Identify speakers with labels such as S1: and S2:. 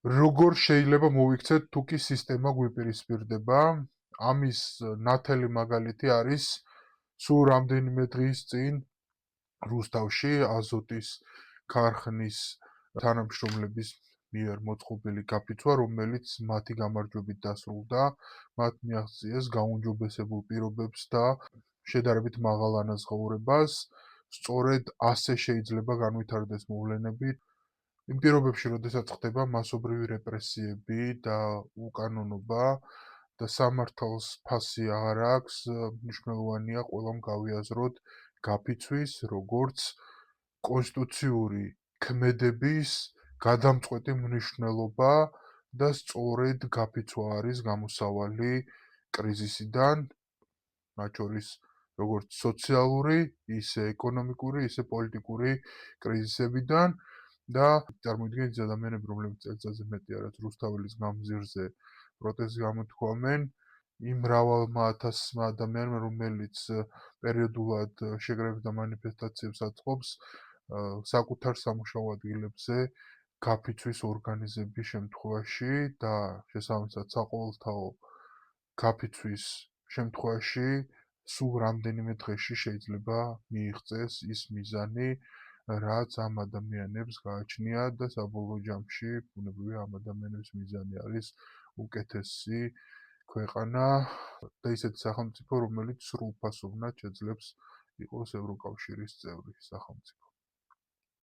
S1: როგორ შეიძლება მოვიქცეთ თუ კი სისტემა გვიპირისპირდება? ამის ნათელი მაგალითი არის სულ რამდენიმე დღის წინ რუსთავში აზოტის ქარხნის თანამშრომლების მიერ მოწყობილი გაფიცვა, რომელიც მათი გამარჯვებით დასრულდა, მათ მიაღწიეს გაუმჯობესებულ პირობებს და შედარებით მაღალ ანაზღაურებას. სწორედ ასე შეიძლება განვითარდეს მოვლენები იმ პირობებში, როდესაც ხდება მასობრივი რეპრესიები და უკანონობა და სამართალს ფასი აღარ აქვს, მნიშვნელოვანია ყველამ გავიაზროთ გაფიცვის, როგორც კონსტიტუციური ქმედების გადამწყვეტი მნიშვნელობა და სწორედ გაფიცვა არის გამოსავალი კრიზისიდან, მათ შორის როგორც სოციალური, ისე ეკონომიკური, ისე პოლიტიკური კრიზისებიდან და წარმოიდგინეთ ის ადამიანები, რომლებიც წელიწადზე მეტია, რაც რუსთაველის გამზირზე პროტესტს გამოთქვამენ, იმ მრავალმა ათასმა ადამიანმა, რომელიც პერიოდულად შეგრევებს და მანიფესტაციებს აწყობს, საკუთარ სამუშაო ადგილებზე გაფიცვის ორგანიზების შემთხვევაში და შესაბამისად საყოველთაო გაფიცვის შემთხვევაში სულ რამდენიმე დღეში შეიძლება მიიღწეს ის მიზანი, რაც ამ ადამიანებს გააჩნიათ და საბოლოო ჯამში ბუნებრივია ამ ადამიანების მიზანი არის უკეთესი ქვეყანა და ისეთი სახელმწიფო, რომელიც სრულფასოვნად შეძლებს იყოს ევროკავშირის წევრი სახელმწიფო.